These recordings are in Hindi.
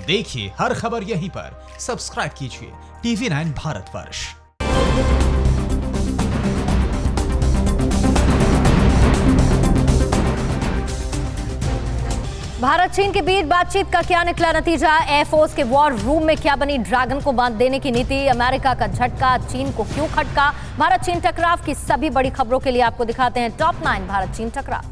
देखिए हर खबर यहीं पर। सब्सक्राइब कीजिए TV9 भारतवर्ष। भारत चीन के बीच बातचीत का क्या निकला नतीजा? एयरफोर्स के वॉर रूम में क्या बनी ड्रैगन को बांध देने की नीति? अमेरिका का झटका चीन को क्यों खटका? भारत चीन टकराव की सभी बड़ी खबरों के लिए आपको दिखाते हैं टॉप 9 भारत चीन टकराव।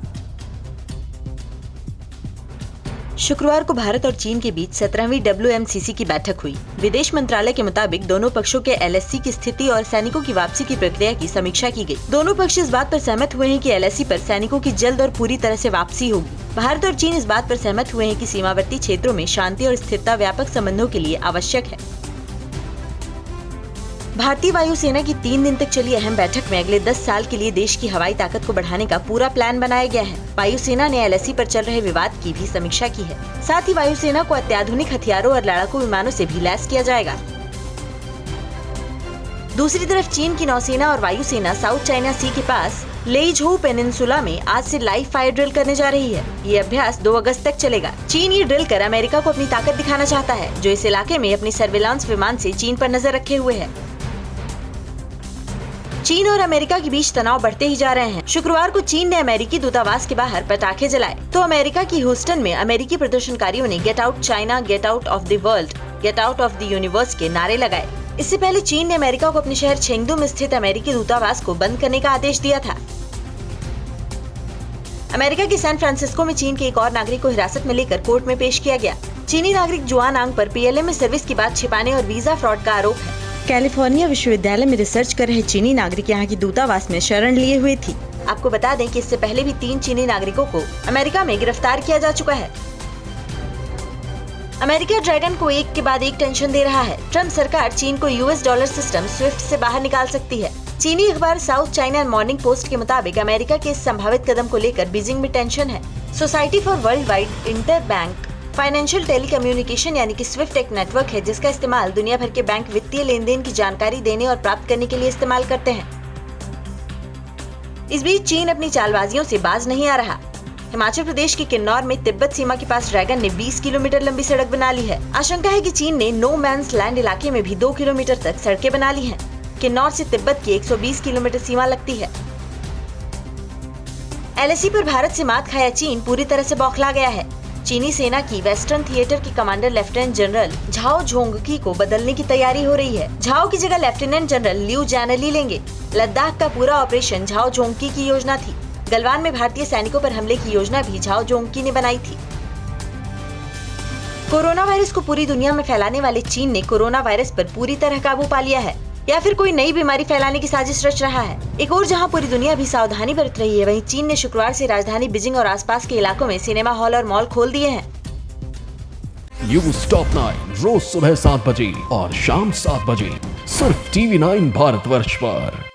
शुक्रवार को भारत और चीन के बीच 17वीं WMCC की बैठक हुई। विदेश मंत्रालय के मुताबिक दोनों पक्षों के LSC की स्थिति और सैनिकों की वापसी की प्रक्रिया की समीक्षा की गई। दोनों पक्ष इस बात पर सहमत हुए हैं कि LSC पर सैनिकों की जल्द और पूरी तरह से वापसी होगी। भारत और चीन इस बात पर सहमत हुए हैं कि सीमावर्ती क्षेत्रों में शांति और स्थिरता व्यापक संबंधों के लिए आवश्यक है। भारतीय वायुसेना की 3 दिन तक चली अहम बैठक में अगले 10 साल के लिए देश की हवाई ताकत को बढ़ाने का पूरा प्लान बनाया गया है। वायुसेना ने LSC पर चल रहे विवाद की भी समीक्षा की है। साथ ही वायुसेना को अत्याधुनिक हथियारों और लड़ाकू विमानों से भी लैस किया जाएगा। दूसरी तरफ चीन की नौसेना और वायुसेना साउथ चाइना सी के पास लेइझोउ पेनिनसुला में आज से लाइव फायर ड्रिल करने जा रही है। ये अभ्यास 2 अगस्त तक चलेगा। चीन ये ड्रिल कर अमेरिका को अपनी ताकत दिखाना चाहता है, जो इस इलाके में अपनी सर्विलांस विमान से चीन पर नजर रखे हुए है। चीन और अमेरिका के बीच तनाव बढ़ते ही जा रहे हैं। शुक्रवार को चीन ने अमेरिकी दूतावास के बाहर पटाखे जलाए, तो अमेरिका की ह्यूस्टन में अमेरिकी प्रदर्शनकारियों ने get out China, get out of the world, get out of the universe के नारे लगाए। इससे पहले चीन ने अमेरिका को अपने शहर चेंगडू में स्थित अमेरिकी दूतावास को बंद करने का आदेश दिया था। अमेरिका के सैन फ्रांसिस्को में चीन के एक और नागरिक को हिरासत में लेकर कोर्ट में पेश किया गया। चीनी नागरिक जुआन आंग पर PLA में सर्विस की बात छिपाने और वीजा फ्रॉड का आरोप है। कैलिफोर्निया विश्वविद्यालय में रिसर्च कर रहे चीनी नागरिक यहाँ की दूतावास में शरण लिए हुए थी। आपको बता दें कि इससे पहले भी 3 चीनी नागरिकों को अमेरिका में गिरफ्तार किया जा चुका है। अमेरिका ड्रैगन को एक के बाद एक टेंशन दे रहा है। ट्रम्प सरकार चीन को US डॉलर सिस्टम स्विफ्ट से बाहर निकाल सकती है। चीनी अखबार साउथ चाइना मॉर्निंग पोस्ट के मुताबिक अमेरिका के इस संभावित कदम को लेकर बीजिंग में टेंशन है। Society for world wide inter bank financial telecommunication यानी कि स्विफ्ट एक नेटवर्क है जिसका इस्तेमाल दुनिया भर के बैंक वित्तीय लेन देन की जानकारी देने और प्राप्त करने के लिए इस्तेमाल करते हैं। इस बीच चीन अपनी चालबाजियों से बाज नहीं आ रहा। हिमाचल प्रदेश के किन्नौर में तिब्बत सीमा के पास ड्रैगन ने 20 किलोमीटर लंबी सड़क बना ली है। आशंका है कि चीन ने नो मैंस लैंड इलाके में भी 2 किलोमीटर तक सड़कें बना ली हैं। किन्नौर से तिब्बत की 120 किलोमीटर सीमा लगती है। LSC पर भारत से मात खाया चीन पूरी तरह से बौखला गया है। चीनी सेना की वेस्टर्न थिएटर के कमांडर लेफ्टिनेंट जनरल झाओ झोंगकी को बदलने की तैयारी हो रही है। झाओ की जगह लेफ्टिनेंट जनरल लियू जैनली लेंगे। लद्दाख का पूरा ऑपरेशन झाओ झोंगकी की योजना थी। गलवान में भारतीय सैनिकों पर हमले की योजना भी झाओ झोंगकी ने बनाई थी। कोरोना वायरस को पूरी दुनिया में फैलाने वाले चीन ने कोरोना वायरस पर पूरी तरह काबू पा लिया है, या फिर कोई नई बीमारी फैलाने की साजिश रच रहा है। एक और जहां पूरी दुनिया भी सावधानी बरत रही है, वहीं चीन ने शुक्रवार से राजधानी बीजिंग और आसपास के इलाकों में सिनेमा हॉल और मॉल खोल दिए हैं। न्यूज़ टॉप 9 रोज सुबह 7 बजे और शाम 7 बजे सिर्फ TV9 भारतवर्ष पर।